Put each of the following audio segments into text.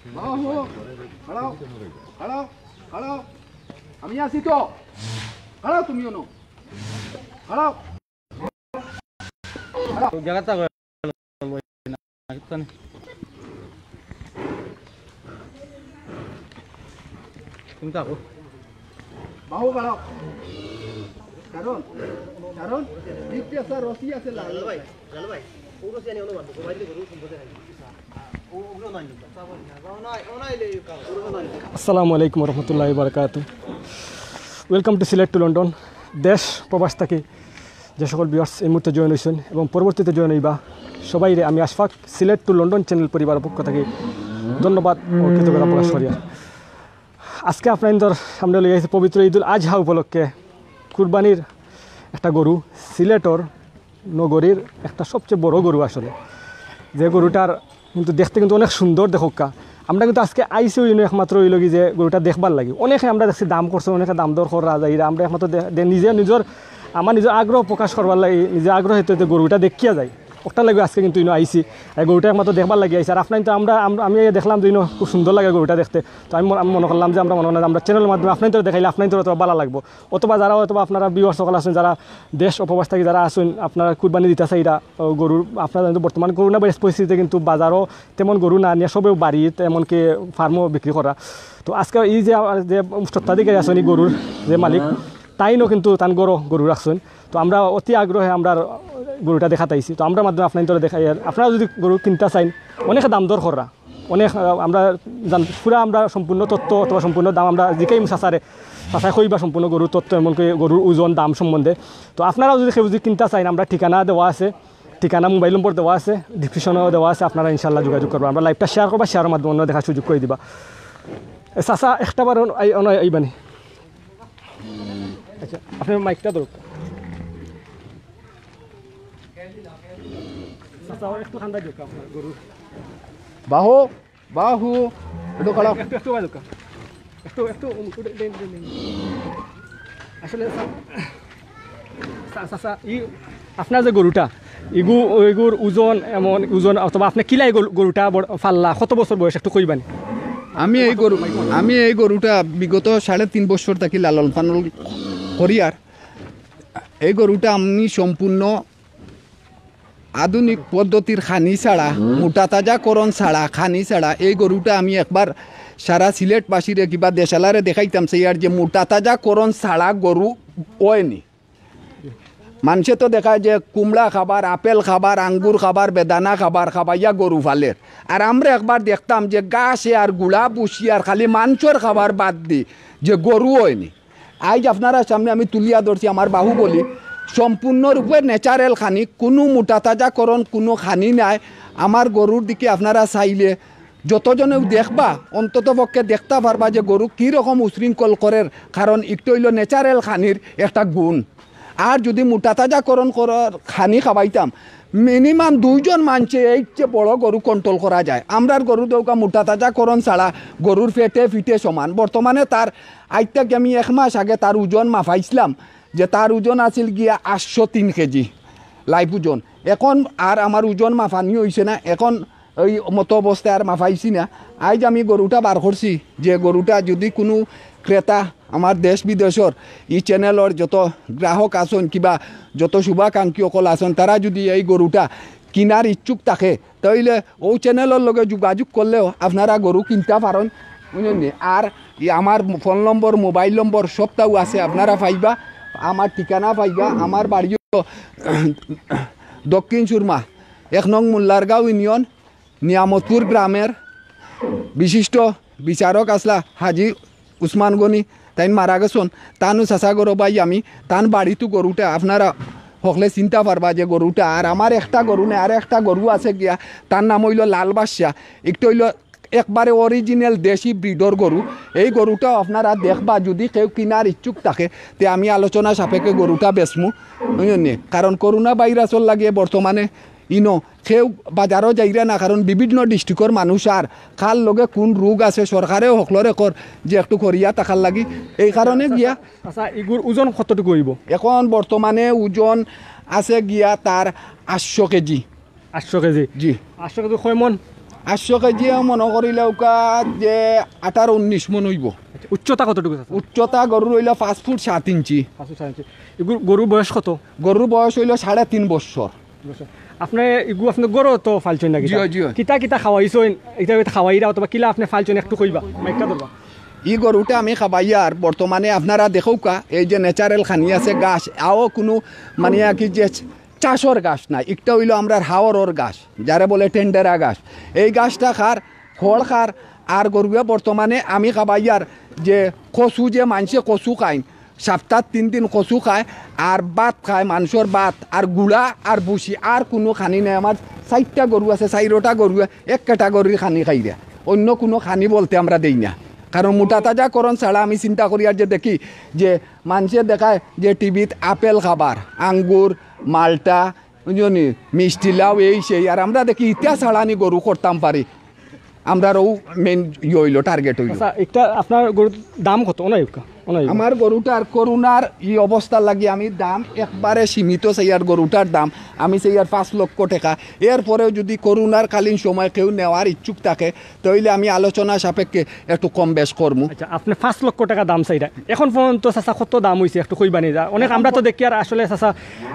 বাহু খাড়াও খাড়াও খাড়াও আমি আছি তো খাড়াও তুমিও নো খাড়াও জায়গাটা তুমি থাকো বাহু খাড়াও কারণ কারণ দিকতে আছে রসি আছে লাল ভাই পুরো সেনে অনু বাদ সবাই দিয়ে গরু সম্পদে নাই আসসালামু আলাইকুম রহমতুল্লাহি বারাকাতু welcome to Sylhet to London দেশ প্রবাস থেকে যে সকল ভিউয়ার্স এই মুহূর্তে জয়েন হয়েছেন এবং পরবর্তীতে জয়েন হইবা সবাই আমি Ashfaq Sylhet to London channel পরিবারের পক্ষ থেকে ধন্যবাদ ও কৃতজ্ঞতা প্রকাশ করি আজকে আপনাদের সামনে লই আইছে পবিত্র ঈদুল আজহা উপলক্ষে কুরবানির একটা গরু সিলেটর নগরীর একটা সবচেয়ে বড় গরু আসলে যে গরুটার কিন্তু দেখতে কিন্তু অনেক সুন্দর দেখোকা আমরা কিন্তু আজকে আইসি একমাত্র হইল কি যে গরুটা দেখবার লাগে অনেকে আমরা দেখছি দাম করছে অনেকে দাম দর করা যায় আমরা একমাত্র নিজের আমার নিজের আগ্রহ প্রকাশ করবার লাগে নিজের আগ্রহ হেতু গরুটা দেখিয়া যায় ওটা লাগে আজকে কিন্তু আইসি গরুটা একমাত্র দেখবার লাগে আইসি আর আপনার তো আমি দেখলাম যে খুব সুন্দর লাগে গরুটা দেখতে তো আমি মনে করলাম যে আমরা মনে হয় আমরা চ্যানেলের মাধ্যমে আপনার তো দেখাইলে আপনার তো ভালো লাগবো অথবা যারা অথবা আপনারা ভিউয়ার্স সকল আছেন যারা দেশ উপবাস থেকে যারা আসেন আপনারা কুরবানি দিতেছে এটা গরুর আপনারা কিন্তু বর্তমান করোনা ভাইরাস পরিস্থিতিতে কিন্তু বাজারও তেমন গরু না নিয়ে সবেও বাড়িতে এমনকি ফার্মও বিক্রি করা তো আজকে এই যে সত্ত্বাধিকারী আছেন এই গরুর যে মালিক তাইনও কিন্তু তান গরু রাখছেন তো আমরা অতি আগ্রহে আমরা গরুটা দেখাতাইছি তো আমরা মাধ্যমে আপনার তো দেখাই আপনারা যদি গরু কিনতে চাইন অনেক দাম দর করা অনেক আমরা পুরা আমরা সম্পূর্ণ তথ্য অথবা সম্পূর্ণ দাম আমরা জিকাই চাচাই কইবা সম্পূর্ণ গরুর তথ্য এমনকি গরুর ওজন দাম সম্বন্ধে তো আপনারাও যদি কেউ যদি কিনতে চাইন আমরা ঠিকানা দেওয়া আছে ঠিকানা মোবাইল নম্বর দেওয়া আছে ডিসক্রিপশনেও দেওয়া আছে আপনারা ইনশাল্লাহ যোগাযোগ করবো আমরা লাইভটা শেয়ার করবা শেয়ারের মাধ্যমে অন্য দেখার সুযোগ করে দিবা চাচা একটা বার আইবানি আচ্ছা আপনার মাইকটা ধরুক একটু ঠান্ডা যোগ আপনার গরু বাহু বাহু একটু খাড়াও একটু একটু আসলে চাচা আপনার যে গরুটা এগুর ওজন এমন ওজন অথবা আপনি কিলাই গরুটা ফাল্লা কত বছর বয়স একটু কইবানি আমি এই গরুটা বিগত 3.5 বছর থাকি লালন পালন করি আর এই গরুটা আমি সম্পূর্ণ আধুনিক পদ্ধতির খানি ছাড়া মোটা তাজাকরণ ছাড়া খানি ছাড়া এই গরুটা আমি একবার সারা সিলেটবাসীরে কিবা দেশালারে দেখাইতাম সেই আর যে মোটা তাজাকরণ ছাড়া গরু হয়নি মানুষে তো দেখায় যে কুমড়া খাবার আপেল খাবার আঙ্গুর খাবার বেদানা খাবার খাবাইয়া গরু ফালের আর আমরা একবার দেখতাম যে গাছে আর গুড়া বুসি আর খালি মাংসর খাবার বাদ দি যে গরু হয়নি আজ আপনারা সামনে আমি তুলিয়া ধরছি আমার বাহুবলী সম্পূর্ণরূপে ন্যাচারাল খানি কোনো মোটা তাজাকরণ কোনো খানি নাই আমার গরুর দিকে আপনারা চাইলে যতজনেও দেখবা অন্তত পক্ষে দেখতে পারবা যে গরু কীরকম উশৃঙ্খল করের কারণ একটু হইল ন্যাচারাল খানির একটা গুণ আর যদি মোটা তাজাকরণ করার খানি খাওয়াইতাম মিনিমাম 2 জন মানুষে এই যে বড় গরু কন্ট্রোল করা যায় আমরার গরু দৌকা মোটা তাজাকরণ ছাড়া গরুর ফিটে সমান বর্তমানে তার আজ থেকে আমি 1 মাস আগে তার ওজন মাফাইছিলাম যে তার ওজন আছিল গিয়া 803 কেজি লাইভ ওজন এখন আর আমার ওজন মাফানি হয়েছে না এখন ওই মতো অবস্থায় আর মাফাইছি না আজ আমি গরুটা বার করছি যে গরুটা যদি কোনো ক্রেতা আমার দেশ বিদেশের এই চ্যানেলের যত গ্রাহক আসন কিবা যত শুভাকাঙ্ক্ষী সকল আসন তারা যদি এই গরুটা কিনার ইচ্ছুক থাকে তাইলে ও চ্যানেলের লগে যোগাযোগ করলেও আপনারা গরু কিনতে পারেন বুঝলেন আর আমার ফোন নম্বর মোবাইল নম্বর সবটাও আছে আপনারা পাইবা আমার ঠিকানা পাইবা আমার বাড়ি দক্ষিণ সুরমা 1 নং মোল্লারগাঁও ইউনিয়ন নিয়ামতপুর গ্রামের বিশিষ্ট বিচারক আসলা হাজি উসমান গনি তাই মারা গেছেন তানু চাচা গরু ভাই আমি তান বাড়িতো গরুটা আপনারা সকলে চিন্তা পারবা যে গরুটা আর আমার একটা গরু নেই আর একটা গরু আছে গিয়া তার নাম হইল লাল বাদশা একটু হইল একবারে অরিজিনাল দেশি ব্রিডর গরু এই গরুটাও আপনারা দেখবা যদি কেউ কিনার ইচ্ছুক থাকে তে আমি আলোচনা সাপেক্ষে গরুটা বেচমু বুঝলেন কারণ করোনা ভাইরাসর লাগে বর্তমানে ইনো কেউ বাজারও যাইরা না কারণ বিভিন্ন ডিস্ট্রিক্টর মানুষ আর খার লগে কোন রোগ আছে সরকারেও সকলরে কর যে একটু করিয়া টাকার লাগি এই কারণে গিয়া আচ্ছা এগুর ওজন কতটুকু হইব এখন বর্তমানে ওজন আছে গিয়া তার 800 কেজি 800 কেজি জি 800 কেজি কয় মন 800 কেজি মনে করিলে যে 18-19 মন হইব। উচ্চতা কতটুকু আছে? উচ্চতা গরুর হইল 5 ফুট 7 ইঞ্চি। গরুর বয়স কত? গরুর বয়স হইল 3.5 বছর। আপনি আপনি গরু তো ফালছেন নাকি? কিতা কিতা খাওয়াইছেন এটা খাওয়াইরা অথবা কিলা আপনি ফালছেন একটু কইবা মাইকটা ধরবা। ই গরুটা আমি খাবাইয়ার বর্তমানে আপনারা দেখৌকা এই যে ন্যাচারাল খানি আছে গাছ আও কোনো মানে কি যে চাষর গাছ না, একটা হইল আমরা হাওয়ার গাছ যারা বলে টেন্ডারা গাছ। এই গাছটা খার ফল খার আর গরুয়া বর্তমানে আমি খাবাইয়ার যে কচু যে মানুষে কচু খায় সপ্তাহ 3 দিন কচু খায় আর ভাত খায় মানুষের ভাত আর গুড়া আর বুসি আর কোনো খানি নেই। আমার 4টা গরু আছে, 4টা গরু এক ক্যাটাগরির খানি খাই দেয়, অন্য কোনো খানি বলতে আমরা দেই না। কারণ মোটা তাজাকরণ ছাড়া আমি চিন্তা করি আর যে দেখি যে মানুষে দেখায় যে টিভিত আপেল খাবার আঙ্গুর মালটা বুঝলি মিষ্টি লাউ এই সেই, আর আমরা দেখি ইতিহাস ছাড়া আমি গরু করতাম পারি। আমরাও মেন হইল টার্গেট হইল। একটা আপনার গরুর দাম কত? আমার গরুটার করোনার এই অবস্থা লাগে আমি দাম একবারে সীমিত সেইয়ার গরুটার দাম আমি সেইয়ার 5 লক্ষ টাকা। এরপরেও যদি করোনার কালীন সময় কেউ নেওয়ার ইচ্ছুক থাকে তাহলে আমি আলোচনা সাপেক্ষে একটু কম বেশ করবো। আচ্ছা, আপনি 5 লক্ষ টাকা দাম চাইরা এখন পর্যন্ত চাচা কত দাম হয়েছে একটু কইবানি যা অনেক আমরা তো দেখি আর আসলে চাচা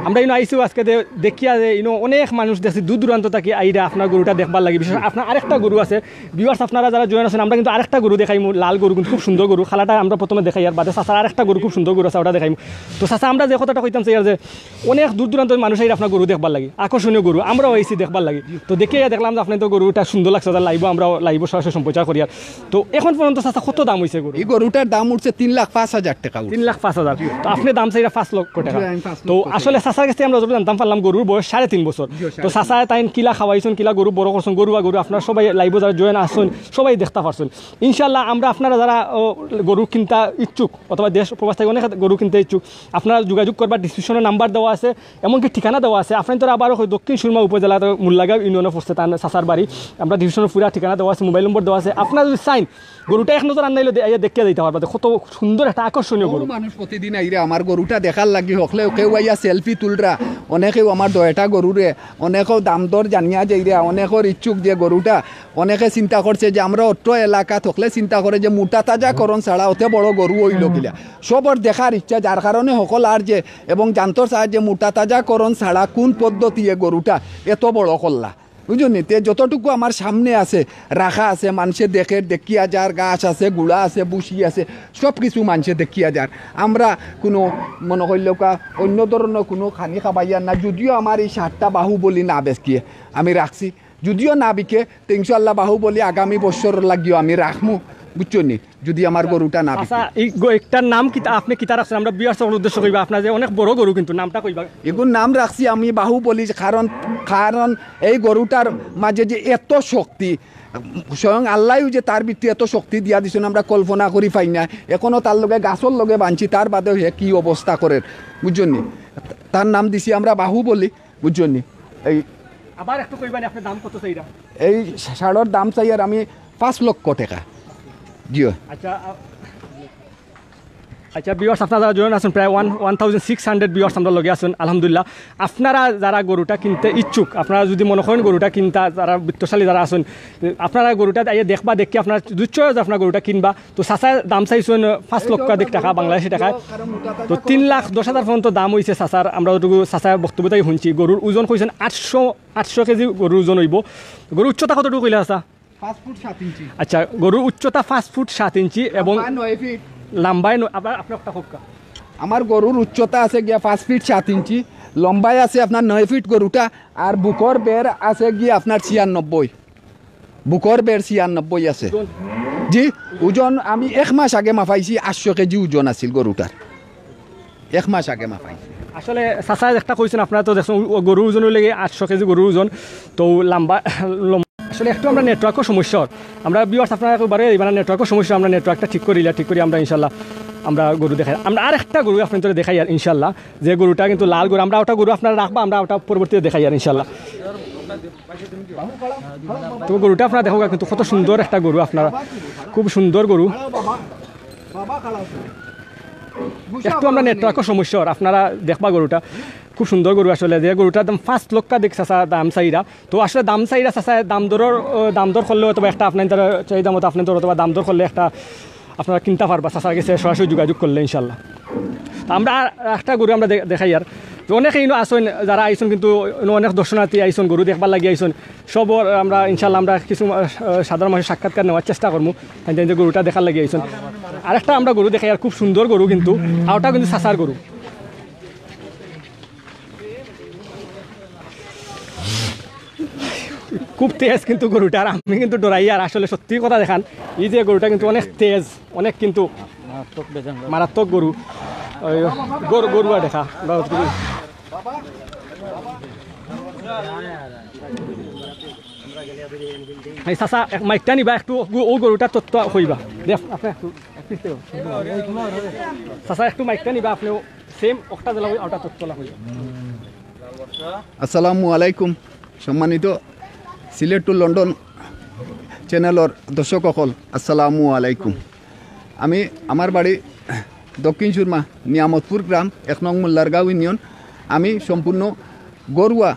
আমরা ইনো আইসিও আজকে দেখিয়া যে ইনো অনেক মানুষ দেখছি দূর দূরান্ত থেকে আইরা আপনার গরুটা দেখবার লাগে। বিশেষ আপনার আরেকটা গরু আছে ভিউয়ার্স আপনারা যারা জয়েন আছেন আমরা কিন্তু আরেকটা গরু দেখাই লাল গরু কিন্তু খুব সুন্দর গরু খালাটা আমরা প্রথমে দেখাই আর বাদে চাচার আরেকটা গরু খুব সুন্দর গরু আছে ওটা দেখাই। তো চাচা আমরা যে কথাটা কইতাম চাই যে অনেক দূর দূরান্ত মানুষ আইরা আপনার গরু দেখবার লাগে আকর্ষণীয় গরু আমরাও আইসি দেখবার লাগে। তো দেখে দেখলাম যে আপনার তো গরুটা সুন্দর লাগছে লাইভ আমরা লাইভ সরাসরি সম্প্রচার করি। আর তো এখন পর্যন্ত চাচা কত দাম হয়েছে গরু? এই গরুটার দাম উঠছে 3,05,000 টাকা। 3,05,000। তো আপনি দাম চাইরা 5 লক্ষ টাকা। তো আসলে চাচার কাছে আমরা যত জানতাম পারলাম গরুর বয়স 3.5 বছর। তো চাচা তাই কিলা খাওয়াইছেন কিলা গরু বড় করছেন গরু বা গরু আপনারা সবাই লাইভ যারা জয়েন আসছেন সবাই দেখতে পারছেন। ইনশাল্লাহ আমরা আপনারা যারা গরু কিনতে ইচ্ছুক অথবা দেশ প্রবাস থেকে অনেক গরু কিনতে ইচ্ছুক আপনারা যোগাযোগ করবার ডিসক্রিপশনে নাম্বার দেওয়া আছে এমনকি ঠিকানা দেওয়া আছে। আপনার তো আবারও দক্ষিণ সুরমা উপজেলার মুল্লাগাঁও ইউনিয়নে পড়ছে তার চাচার বাড়ি আমরা ডিসক্রিপশনে পুরা ঠিকানা দেওয়া আছে মোবাইল নম্বর দেওয়া আছে। আপনারা যদি চাইন গরুটা এক নজর আনাইলে দেখতে দিতে পারবে কত সুন্দর একটা আকর্ষণীয় গরু। মানুষ প্রতিদিন আইরে আমার গরুটা দেখার লাগি হকলে কেউ আইয়া সেলফি তুলরা অনেকেও আমার 2টা গরুরে অনেকেও দাম দর জানিয়া যাইরা অনেকের ইচ্ছুক যে গরুটা অনেকে চিন্তা করছে যে আমরা অত্র এলাকা থাকলে চিন্তা করে যে মোটা তাজাকরণ ছাড়া অত বড় গরু হইল কিলা সবর দেখার ইচ্ছা যার কারণে সকল আর যে এবং জানতর চায় যে মোটা তাজাকরণ ছাড়া কোন পদ্ধতি গরুটা এত বড় করলা বুঝলি। তে যতটুকু আমার সামনে আছে রাখা আছে মানুষে দেখে দেখিয়া যার গাছ আছে গুড়া আছে বুসি আছে সব কিছু মানুষে দেখিয়া যার আমরা কোনো মনে করলেও অন্য ধরনের কোনো খানি খাবাইয়ার না। যদিও আমার এই 7টা বাহুবলী না বেশকিয়ে আমি রাখছি যদিও না বিকে তো ইনশাল্লাহ বাহুবলী আগামী বছর লাগিও আমি রাখমু বুঝছো নি যদি আমার গরুটা না বিকে। এই একটার নাম কি আপনি কিতা রাখছেন আমরা বিয়ার উদ্দেশ্য কইবা আপনার যে অনেক বড় গরু কিন্তু নামটা কইবা। এগুলোর নাম রাখছি আমি বাহুবলী কারণ এই গরুটার মাঝে যে এত শক্তি স্বয়ং আল্লাহও যে তার ভিত্তি এত শক্তি দিয়া দিছেন আমরা কল্পনা করি পাই না। এখনও তার লগে গাছর লগে বাঁধছি তার বাদেও হে কী অবস্থা করে বুঝছো নি। তার নাম দিছি আমরা বাহুবলী বুঝছো নি। এই আবার একটু কইবানি আপনার দাম কত চাইরা? এই ষাঁড়ের দাম চাই আর আমি 5 লক্ষ টাকা। জিও আচ্ছা আচ্ছা বিয়ার্স আপনারা যারা জয়েন আছেন প্রায় 1600 বিয়ার্স আমরা লগে আছেন আলহামদুলিল্লাহ। আপনারা যারা গরুটা কিনতে ইচ্ছুক আপনারা যদি মনে করেন গরুটা কিনতা যারা বিত্তশালী যারা আছেন আপনারা গরুটা দেখবা দেখি আপনার দুশ্চয় আপনার গরুটা কিনবা। তো চাচা দাম চাইছেন 5 লক্ষ টাকা বাংলাদেশি টাকায়। তো 3,10,000 পর্যন্ত দাম হয়েছে চাচার। আমরা যতটুকু চাচার বক্তব্যটাই শুনছি গরুর ওজন কইছেন 800 কেজি গরুর ওজন হইব। গরুর উচ্চতা কতটুকু কইলে চাচা? 5 ফুট 7 ইঞ্চি। আচ্ছা গরুর উচ্চতা 5 ফুট 7 ইঞ্চি এবং 9 ফিট লম্বায় আবার আপনার একটা হোক্কা। আমার গরুর উচ্চতা আছে গিয়া 5 ফিট 7 ইঞ্চি লম্বায় আছে আপনার 9 ফিট গরুটা আর বুকর বের আছে গিয়ে আপনার 96 বুকর বের 96 আছে। জি ওজন আমি 1 মাস আগে মাপাইছি 800 কেজি ওজন আছিল গরুটার 1 মাস আগে মাপাইছি। আসলে চাচা একটা কইছেন আপনারা তো দেখুন গরুর ওজন লেগে 800 কেজি গরুর ওজন তো লম্বা আসলে একটু আমরা নেটওয়ার্কের সমস্যা আমরা বিয়ার্স আপনারা একবারে এবার নেটওয়ার্কের সমস্যা আমরা নেটওয়ার্কটা ঠিক করি আমরা ইনশাল্লাহ আমরা গরু দেখাই। আমরা আর একটা গরু আপনাদের দেখাই আর ইনশাল্লাহ যে গরুটা কিন্তু লাল গরু আমরা ওটা গরু আপনারা রাখবো আমরা ওটা পরবর্তীতে দেখাই আর ইনশাল্লাহ। তো গরুটা আপনারা দেখো কিন্তু কত সুন্দর একটা গরু আপনারা খুব সুন্দর গরু। একটু আমরা নেটওয়ার্কের সমস্যা আপনারা দেখবা গরুটা খুব সুন্দর গরু আসলে যে গরুটার দাম 5 লক্ষ দেখ চাচা দাম চাইরা তো আসলে দাম চাইরা চাচা দাম দর করলে অথবা একটা আপনার চাহিদা মতো আপনার অথবা দাম দর করলে একটা আপনারা কিনতে পারবা চাচার কাছে সরাসরি যোগাযোগ করলে ইনশাল্লাহ। আমরা একটা গরু আমরা দেখাই আর তো অনেকেই আসুন যারা আইসুন কিন্তু অনেক দর্শনার্থী আইসুন গরু দেখবার লাগি আইসুন সবর আমরা ইনশাল্লাহ আমরা কিছু সাধারণ মানুষের সাক্ষাৎকার নেওয়ার চেষ্টা করবো যে গরুটা দেখার লাগি আইসুন। আরেকটা আমরা গরু দেখাই আর খুব সুন্দর গরু কিন্তু আর ওটাও কিন্তু চাচার গরু। খুব তেজ কিন্তু গরুটার আমি কিন্তু ডরাই আর আসলে সত্যি কথা দেখান এই যে গরুটা কিন্তু অনেক তেজ অনেক কিন্তু মারাত্মক গরু গরু আর দেখা চাচা মাইকটা নিবা একটু ও গরুটা তত্ত্ব হইবা চাচা একটু মাইকটা নিবা আপনি সেম একটা জেলা ওটা তত্ত্ব হইবা। আসসালামু আলাইকুম সম্মানিত সিলেট টু লন্ডন চ্যানেলের দর্শকসকল আসসালামু আলাইকুম। আমি আমার বাড়ি দক্ষিণ সুরমা নিয়ামতপুর গ্রাম 1 নং মোল্লারগাঁও ইউনিয়ন। আমি সম্পূর্ণ গরুয়া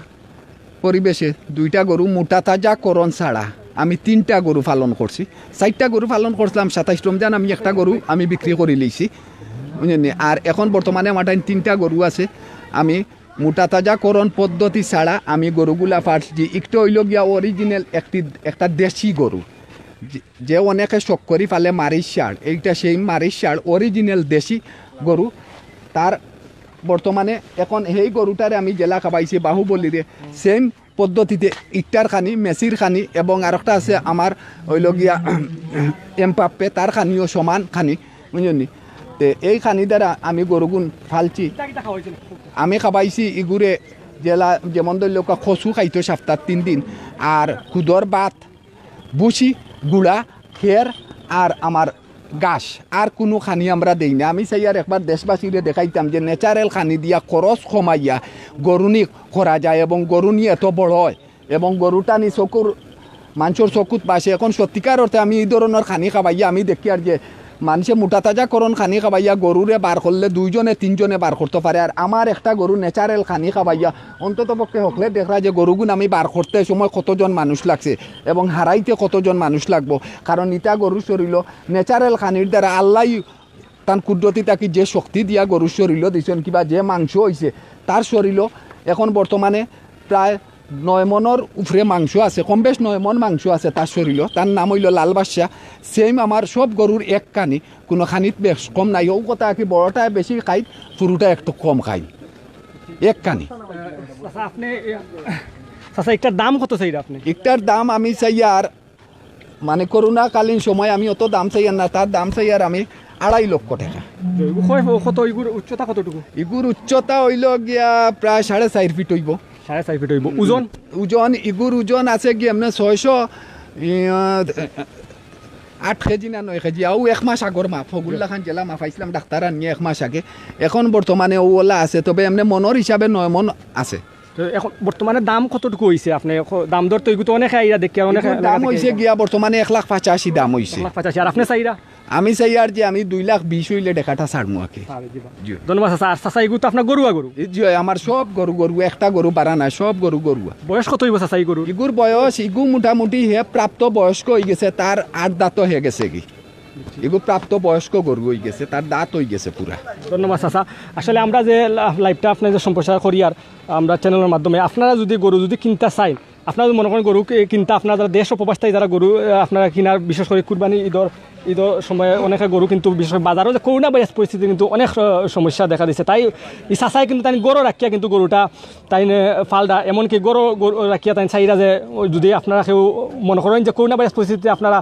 পরিবেশে 2টা গরু মোটা তাজা করণ ছাড়া আমি 3টা গরু পালন করছি। 4টা গরু পালন করছিলাম 27 রমজান আমি একটা গরু আমি বিক্রি করে লইছি বুঝলেন। আর এখন বর্তমানে আমার 3টা গরু আছে। আমি মোটা তাজা করণ পদ্ধতি ছাড়া আমি গরুগুলা পাঠছি একটু হইল গিয়া অরিজিনাল একটা দেশি গরু যে অনেকে শখ করি ফালে মারিস সার, এইটা সেই মারিস সার অরিজিনাল দেশি গরু। তার বর্তমানে এখন এই গরুটারে আমি জেলা খাবাইছি বাহুবলীরে সেম পদ্ধতিতে ইটার খানি মেসির খানি এবং আরেকটা আছে আমার হইল গিয়া এমপাপ্পে তার খানিও সমান খানি বুঝলি। তো এই খানি দ্বারা আমি গরুগুন ফালছি। আমি খাবাইছি ইগুরে জেলা যেমন ধরল কচু খাইতো সপ্তাহ 3 দিন আর খুদর ভাত বুসি গুড়া খের আর আমার গাছ আর কোনো খানি আমরা দেই না। আমি চাই আর একবার দেশবাসীরে দেখাইতাম যে ন্যাচারাল খানি দিয়া খরচ কমাইয়া গরুনি করা যায় এবং গরুনি এত বড় হয় এবং গরুটা নি চকুর মানুষের চকুত পাশে। এখন সত্যিকার অর্থে আমি এই ধরনের খানি খাবাইয়া আমি দেখি আর যে মানুষে মোটা তাজা করণ খানি খাবাইয়া গরুরে বার করলে 2জনে 3জনে বার করতে পারে। আর আমার একটা গরু ন্যাচারাল খানি খাবাইয়া অন্তত পক্ষে হকলে দেখা যে গরুগুন আমি বার করতে সময় কতজন মানুষ লাগছে এবং হারাইতে কতজন মানুষ লাগবো। কারণ ইটা গরু শরীর ন্যাচারাল খানির দ্বারা আল্লাহ তার কুদরতি তাকে যে শক্তি দিয়া গরু শরীর দিয়েছেন কিবা যে মাংস হয়েছে তার শরীর এখন বর্তমানে প্রায় 9 মনের উপরে মাংস আছে, কম বেশ 9 মন মাংস আছে তার শরীর। তার নাম হইল লাল বাদশা। সেম আমার সব গরুর এক কানি, কোনো খানিত বেশ কম নাই। ও কথা কি বড়টা বেশি খাই সরুটা একটু কম খাই এক কানি। আপনি একটার দাম কত চাই আপনি? একটার দাম আমি চাই আর মানে করোনাকালীন সময় আমি অত দাম চাই না, তার দাম চাই আর আমি 2.5 লক্ষ টাকা। কত ইগুর উচ্চতা কতটুকু? ইগুর উচ্চতা হইল গিয়া প্রায় 4.5 ফিট হইব। 4.5 ফিট হইব। ওজন ইগুর ওজন আছে কি এমনি 608 কেজি না 9 কেজি। আও 1 মাস আগর মাপ ফগুল্লা খান জেলা মাফাইছিলাম ডাক্তার আনিয়ে 1 মাস আগে। এখন বর্তমানে ওলা আছে, তবে এমনি মনের হিসাবে 9 মন আছে। এখন বর্তমানে দাম কতটুকু হইছে? আপনি দাম দর তো এগুলো অনেক আইরা দেখি আর অনেক দাম হইছে গিয়া বর্তমানে 1,85,000 দাম হইছে। 1,85,000 আর আপনি চাইরা? আমি চাই আর যে আমি 2,20,000 হইলে টাকাটা ছাড়মু আকে। ধন্যবাদ চাচা। আর চাচা এগুলো তো আপনার গরু জি আমার সব গরু একটা গরু বাড়া না, সব গরু। বয়স কত হইব চাচা এই গরু? ইগুর বয়স ইগু মোটামুটি হে প্রাপ্ত বয়স্ক হয়ে গেছে, তার 8 দাঁত হয়ে গেছে কি। এগু প্রাপ্ত বয়স্ক গরু হয়ে গেছে, তার দাঁত হয়ে গেছে পুরা। ধন্যবাদ চাচা। আসলে আমরা যে লাইভটা আপনাদের সম্প্রচার করি আর আমরা চ্যানেলের মাধ্যমে আপনারা যদি গরু কিনতে চাই, আপনারা যদি মনে করেন গরু কিনতে, আপনারা যারা দেশ ও প্রবাসী যারা গরু আপনারা কিনার বিশেষ করে কুরবানি ঈদের সময় অনেকে গরু কিন্তু বিশেষ করে বাজারও যে করোনা ভাইরাস পরিস্থিতি কিন্তু অনেক সমস্যা দেখা দিচ্ছে। তাই এই চাচাই কিন্তু তাই গরু রাখিয়া কিন্তু গরুটা তাই ফালদা এমনকি গরু রাখিয়া তাই চাইরা যে যদি আপনারা কেউ মনে করেন যে করোনা ভাইরাস পরিস্থিতিতে আপনারা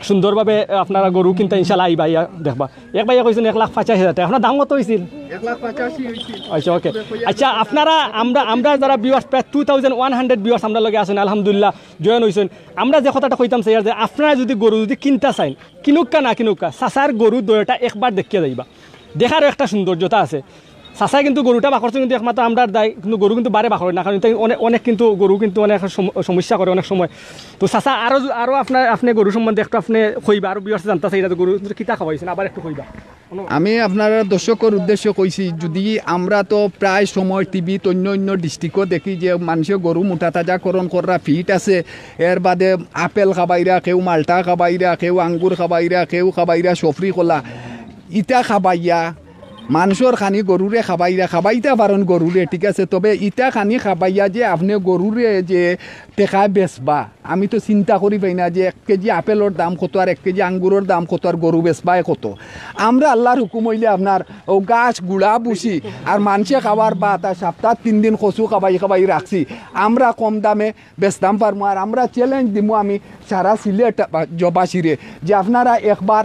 সুন্দরভাবে আপনারা গরু কিনতে ইনশাল্লাহ আইবা দেখবা। এক ভাইয়া কইছেন 1,85,000 টাকা। আপনার দাম কত হয়েছিল? 1,85,000 হয়েছিল। আচ্ছা ওকে। আচ্ছা আপনারা আমরা যারা ভিউয়ার্স প্রায় 2100 ভিউয়ার্স আমরা লগে আছেন আলহামদুলিল্লাহ জয়েন হয়েছেন। আমরা যে কথাটা কইতাম চাই যে আপনারা যদি গরু কিনতে চান কিনুকা না কিনুকা চাচার গরু দয়টা একবার দেখিয়ে যাইবা, দেখারও একটা সৌন্দর্যতা আছে। চাচাই কিন্তু গরুটা বাকরছে কিন্তু একমাত্র আমরা দায়, কিন্তু গরু কিন্তু বারে বাকরে না, কারণ অনেক কিন্তু গরু কিন্তু অনেক সমস্যা করে অনেক সময়। তো চাচা আপনি গরু সম্বন্ধে একটু আপনি কইবা আর বিয়ার জানতে চাই গরু কিতা খাওয়াইছেন আবার একটু কইবা। আমি আপনার দর্শকের উদ্দেশ্য কইছি যদি আমরা তো প্রায় সময় টিভি অন্য অন্য ডিস্ট্রিক্টও দেখি যে মানুষের গরু মোটা তাজাকরণ করা ফিট আছে এর বাদে আপেল খাবাইরা কেউ মাল্টা খাবাইরা কেউ আঙ্গুর খাবাইরা কেউ খাবাইরা সফরি কলা ইটা খাবাইয়া মানুষের খানি গরুরে খাবাইতে পারেন গরুরে ঠিক আছে তবে ইটা খানি খাবাইয়া যে আপনি গরুরে যে টেকা বেচবা আমি তো চিন্তা করি পাই না যে 1 কেজি আপেলের দাম কত আর 1 কেজি আঙ্গুরের দাম কত আর গরু বেচবায় কত আমরা আল্লাহর হুকুম হইলে আপনার ও গাছ গুড়া বুসি আর মানুষে খাবার বা তার সপ্তাহ 3 দিন কচু খাবাই রাখছি আমরা কম দামে বেচতাম পারবো আর আমরা চ্যালেঞ্জ দিমু আমি সারা সিলেট জবাসিরে যে আপনারা একবার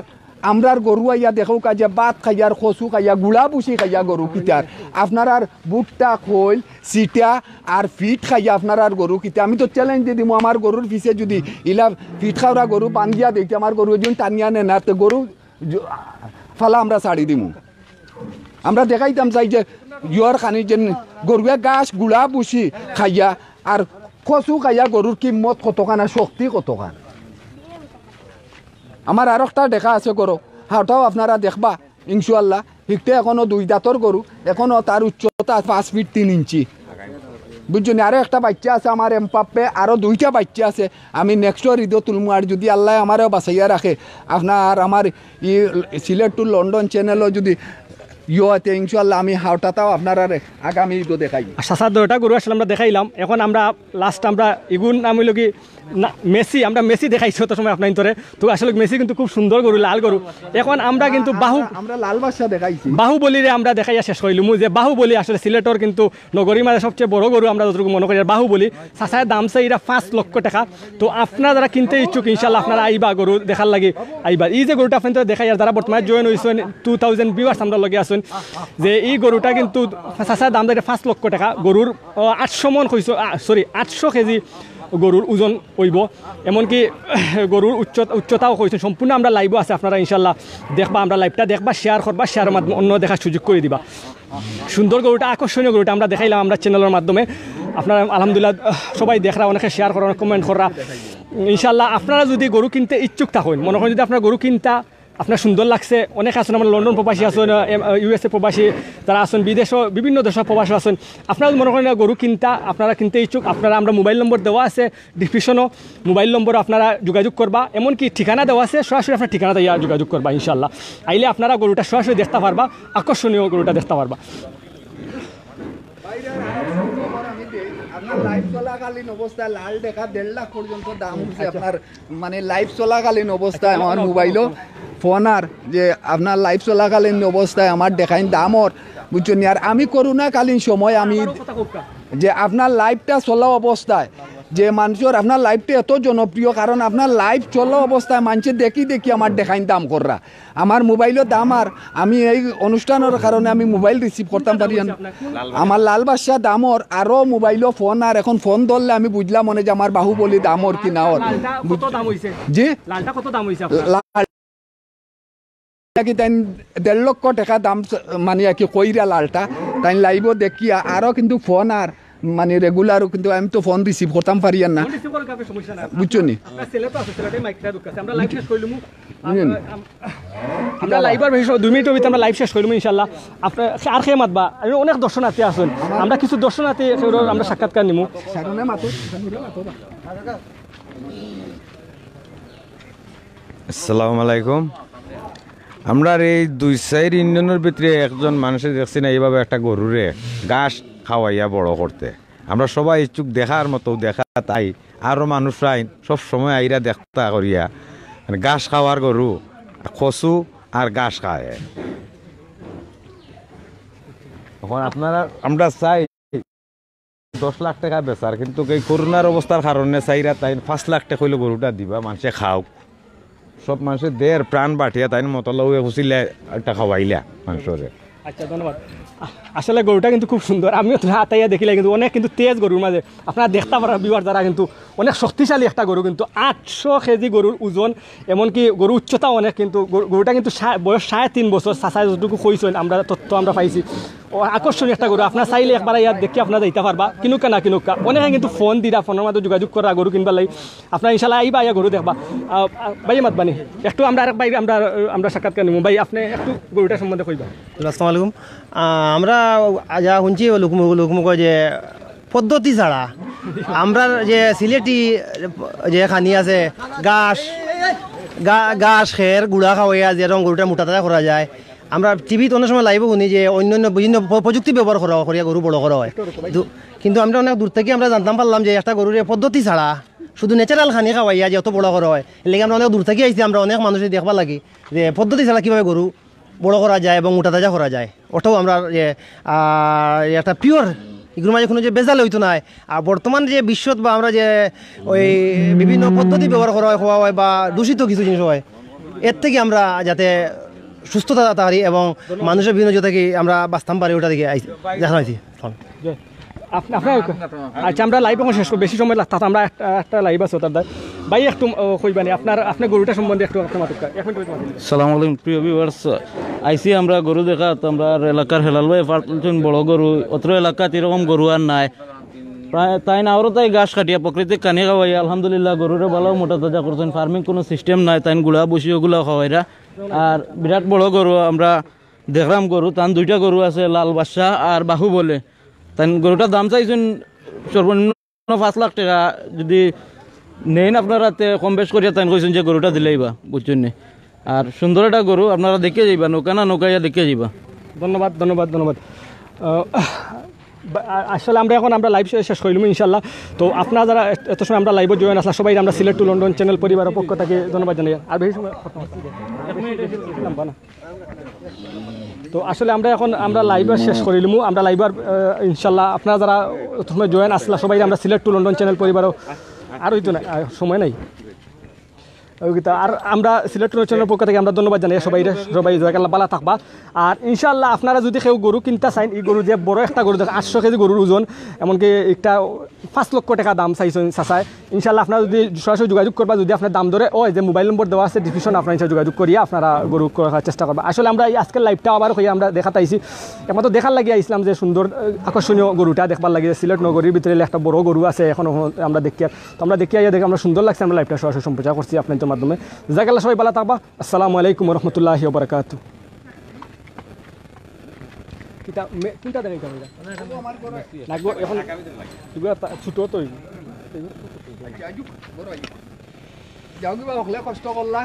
আমরার গরু আইয়া দেখো কাজে বাত খাইয়ার খসু খাইয়া গুড়া বুসি খাইয়া গরু কিতার আপনার আর বুটটা খোল সিটা আর ফিট খাইয়া আপনার আর গরু কিতা আমি তো চ্যালেঞ্জ দিয়ে দিমু আমার গরুর পিছে যদি ইলা ফিট খাওয়া গরু বান্ধিয়া দেখি আমার গরু একজন টানিয়া নে না তো গরু ফালা আমরা ছাড়ি দিমু আমরা দেখাইতাম চাই যে ইয়র খানি যে গরুয়ে গাছ গুড়া বুসি খাইয়া আর খসু খাইয়া গরুর কিম্মত কতখান আর শক্তি কতখান আমার আর একটা দেখা আছে গরু হাওটাও আপনারা দেখবা ইনশাআল্লাহ হিকতে এখনো 2 দাঁতর গরু এখনো তার উচ্চতা 5 ফিট 3 ইঞ্চি বুঝছেন আরো একটা বাচ্চা আছে আমার এমপাপ্পে আরো 2টা বাচ্চা আছে আমি নেক্সট ঈদও তুলমু আর যদি আল্লাহ আমারও বাঁচাইয়া রাখে আপনার আমার সিলেট টু লন্ডন চ্যানেলও যদি ইয়েতে ইনশাআল্লাহ আমি হাওটাটাও আপনারা আগামী ঈদও দেখাই সাত 2টা গরু আসলে আমরা দেখাইলাম এখন আমরা লাস্ট আমরা ইগুন আমি লগি না মেসি আমরা মেসি দেখাইছি তো সময় আপনার ধরে তো আসলে মেসি কিন্তু খুব সুন্দর গরু লাল গরু এখন আমরা কিন্তু আমরা লাল বাদশা দেখাইছি বাহুবলীরে আমরা দেখাইয়া শেষ করিলাম যে বাহুবলী আসলে সিলেটর কিন্তু নগরীর মাঝে সবচেয়ে বড় গরু আমরা যতটুকু মনে করি বাহুবলী সাসায় দাম চাই এটা 5 লক্ষ টাকা তো আপনারা যারা কিনতে ইচ্ছুক ইনশাআল্লাহ আপনারা আইবা গরু দেখার লাগে আইবা এই যে গরুটা আপনাদের দেখাই আর যারা বর্তমানে জয়েন হয়েছেন 2000 ভিউয়ার্স আমরা লগে আছেন যে এই গরুটা কিন্তু সাসায় দাম দেয় 5 লক্ষ টাকা গরুর 800 মন কইছো সরি 800 কেজি গরুর ওজন হইব এমনকি গরুর উচ্চতাও কইছেন সম্পূর্ণ আমরা লাইভ আছে আপনারা ইনশাআল্লাহ দেখবা আমরা লাইভটা দেখবা শেয়ার করবা শেয়ারের মাধ্যমে অন্য দেখার সুযোগ করে দিবা সুন্দর গরুটা আকর্ষণীয় গরুটা আমরা দেখাইলাম আমরা চ্যানেলের মাধ্যমে আপনারা আলহামদুলিল্লাহ সবাই দেখরা অনেকে শেয়ার করা অনেক কমেন্ট করা ইনশাআল্লাহ আপনারা যদি গরু কিনতে ইচ্ছুক থাকেন মনে করেন যদি আপনার গরু কিনতা আপনার সুন্দর লাগছে অনেক আছেন আমার লন্ডন প্রবাসী আছেন USA প্রবাসী যারা আছেন বিদেশও বিভিন্ন দেশের প্রবাসী আছেন আপনারা মনে করেন গরু কিনতা আপনারা কিনতে ইচ্ছুক আপনারা আমরা মোবাইল নম্বর দেওয়া আছে ডিসক্রিপশনও মোবাইল নম্বর আপনারা যোগাযোগ করবা এমনকি ঠিকানা দেওয়া আছে সরাসরি আপনার ঠিকানা দিয়ে যোগাযোগ করবা ইনশাআল্লাহ আইলে আপনারা গরুটা সরাসরি দেখতে পারবা আকর্ষণীয় গরুটা দেখতে পারবা লাইভ চলাকালীন অবস্থায় লাল দেখা 1.5 লাখ পর্যন্ত দাম হচ্ছে আপনার মানে লাইভ চলাকালীন অবস্থায় আমার মোবাইলও ফোন আর যে আপনার লাইভ চলাকালীন অবস্থায় আমার দেখাইন দামর বুঝছেন আর আমি করোনাকালীন সময় আমি যে আপনার লাইভটা চলা অবস্থায় যে মানুষের আপনার লাইভটা এত জনপ্রিয় কারণ আপনার লাইভ চলা অবস্থায় মানুষের দেখি আমার দেখাইন দাম কররা আমার মোবাইলের দাম আর আমি এই অনুষ্ঠানের কারণে আমি মোবাইল রিসিভ করতাম পারি আমার লাল বাদশা দামর আরও মোবাইলও ফোন আর এখন ফোন ধরলে আমি বুঝলাম মনে যে আমার বাহুবলী দামর কি না জি কি তাই 1.5 লক্ষ টাকা দাম মানে কি কইরা লালটা তাই লাইভও দেখিয়া আরও কিন্তু ফোন আর মানে রেগুলার কিন্তু আমি তো ফোন রিসিভ করতাম পারি না বুঝছো নি আমরা লাইভের 2 মিনিটের ভিতরে আমরা লাইভ শেষ করলাম ইনশাআল্লাহ আপনার আর খেয়ে মাতবা অনেক দর্শনার্থী আছেন আমরা কিছু দর্শনার্থী আমরা সাক্ষাৎকার নিমু আসসালামু আলাইকুম আমরা এই 2-4 ইউনিয়নের ভিতরে একজন মানুষের দেখছি না এইভাবে একটা গরুরে ঘাস খাওয়াইয়া বড় করতে আমরা সবাই ইচ্ছুক দেখার মতো দেখা তাই আরও মানুষরা সব সময় আইরা দেখতা করিয়া ঘাস খাওয়ার গরু কচু আর ঘাস খায় এখন আপনারা আমরা চাই 10 লাখ টাকা বেচার কিন্তু এই করোনার অবস্থার কারণে চাইরা তাই 5 লাখ টাকা হইলে গরুটা দিবা মানুষে খাও সব মানুষের দেহের প্রাণ বাঠিয়া তাই মতলবে খুশিলে একটা খাওয়াইলা মানুষের আচ্ছা ধন্যবাদ আসলে গরুটা কিন্তু খুব সুন্দর আমিও হাতাইয়া দেখিলে কিন্তু অনেক কিন্তু তেজ গরুর মাঝে আপনারা দেখতে পারেন বিবার দ্বারা কিন্তু অনেক শক্তিশালী একটা গরু কিন্তু 800 কেজি গরুর ওজন এমনকি গরু উচ্চতা অনেক কিন্তু গরুটা কিন্তু বয়স 3.5 বছর চাচা যতটুকু কইছেন আমরা তথ্য আমরা পাইছি আকর্ষণীয় একটা গরু আপনার চাইলে একবার ইয়ার দেখি আপনারা যাইতে পারবা কিনুকা না কিনুকা অনেকে কিন্তু ফোন দিরা ফোনের মধ্যে যোগাযোগ করা গরু কিনবার লাগে আপনার ইনশাল্লাহ আইবা ইয়া গরু দেখবা ভাই মাতবানি একটু আমরা আরেক ভাই আমরা সাক্ষাৎকার নিব ভাই আপনি একটু গরুটা সম্বন্ধে কইবা। আসসালামু আলাইকুম। আমরা যা শুনছি লোকমুখ যে পদ্ধতি ছাড়া আমরা যে সিলেটি যে খানি আছে ঘাস খের গুড়া খাওয়াইয়া যে রং গরুটা মোটা তাজা করা যায় আমরা টিভিতে অনেক সময় লাইভ শুনি যে অন্যান্য বিভিন্ন প্রযুক্তি ব্যবহার করিয়া গরু বড় করা হয় কিন্তু আমরা অনেক দূর থেকে আমরা জানতাম পারলাম যে একটা গরুর পদ্ধতি ছাড়া শুধু ন্যাচারাল খানি খাওয়াইয়া যে অত বড় করা হয় এর লেগে আমরা অনেক দূর থেকে আইছি আমরা অনেক মানুষের দেখবার লাগি যে পদ্ধতি ছাড়া কীভাবে গরু বড় করা যায় এবং মোটা তাজা করা যায় ওটাও আমরা যে একটা পিওর এগুলোর মাঝে কোনো যে বেজাল হইতো না। আর বর্তমান যে বিশ্বত বা আমরা যে ওই বিভিন্ন পদ্ধতি ব্যবহার করা হয় খাওয়া হয় বা দূষিত কিছু জিনিস হয় এর থেকে আমরা যাতে সুস্থতা পারি এবং মানুষের বিভিন্ন থেকে আমরা বাঁচতাম পারি ওটা দিকে দেখা হয়েছি। আপনার আচ্ছা আমরা লাইভ এখন শেষ করব বেশি সময় লাগতো আমরা একটা লাইভ আছে তার ভাই একটু কইবানি আপনার গরুটা সম্বন্ধে একটু আপনার মাতুকা এক মিনিট সালাম আলাইকুম প্রিয় ভিউয়ার্স আইসি আমরা গরু দেখা তো আমরা এলাকার হেলাল ভাই পালছেন বড় গরু অত্র এলাকাত এরকম গরু আর নাই প্রায় তাই না আরও তাই ঘাস কাটিয়া প্রকৃতিক কানি খাওয়াই আলহামদুলিল্লাহ গরুরে ভালো মোটা তাজা করছেন ফার্মিং কোনো সিস্টেম নাই তাই গুড়া বসি ওগুলা খাওয়াইরা আর বিরাট বড় গরু আমরা দেখলাম গরু তান দুইটা গরু আছে লাল বাদশাহ আর বাহুবলি তাই গরুটার দাম চাইছেন সর্বনিম্ন 5 লাখ টাকা যদি নেন আপনারা কম বেশ করিয়া তাই কইছেন যে গরুটা দিলেইবা বুঝছেন নি আর সুন্দর একটা গরু আপনারা দেখে যাইবা নৌকা না নৌকাইয়া দেখে যাইবা। ধন্যবাদ ধন্যবাদ ধন্যবাদ। আসলে আমরা লাইভ শেষ করিলাম ইনশাল্লাহ। তো আপনারা যারা এত সময় আমরা লাইভে জয়েন আসলে সবাই আমরা সিলেট টু লন্ডন চ্যানেল পরিবারের পক্ষ থেকে ধন্যবাদ জানাই। আর বেশি সময় তো আসলে আমরা লাইভ শেষ করিলাম আমরা লাইভার ইনশাল্লাহ আপনারা যারা এত সময় জয়েন আসলা সবাই আমরা সিলেট টু লন্ডন চ্যানেল পরিবারও আর হইতো না সময় নাই আর আমরা সিলেট টু চ্যানেলের পক্ষ থেকে আমরা ধন্যবাদ জানাই সবাই জায়গা বালা থাকবা। আর ইনশাল্লাহ আপনারা যদি কেউ গরু কিনতে চান এই গরু যে বড় একটা গরু দেখেন 800 কেজি গরুর ওজন এমনকি একটা 5 লক্ষ টাকা দাম চাইছেন চাচায় ইনশাল্লাহ আপনারা যদি সরাসরি যোগাযোগ করবা যদি আপনার দাম ধরে ওই যে মোবাইল নম্বর দেওয়া আছে ডিসক্রিপশন আপনারা যোগাযোগ করিয়া আপনারা গরু করার চেষ্টা করবা। আসলে আমরা আজকের লাইভটা আবার হয়ে আমরা দেখাতে আইছি একমাত্র দেখার লাগিয়ে আইসলাম যে সুন্দর আকর্ষণীয় গরুটা দেখবার লাগে সিলেট নগরীর ভিতরে একটা বড় গরু আছে এখনও আমরা দেখিয়া তো আমরা দেখিয়া দেখে আমরা সুন্দর লাগছে আমরা লাইভটা সরাসরি সম্প্রচার করছি আপনাদের মাধ্যমে। জায়গাল্লাহ সবাই ভালো থাকবা। আসসালামু আলাইকুম রহমতুল্লাহি ওয়া বারাকাতুহু। কোনটা দেন এখন ছোট তো যাও কিবা কষ্ট করলা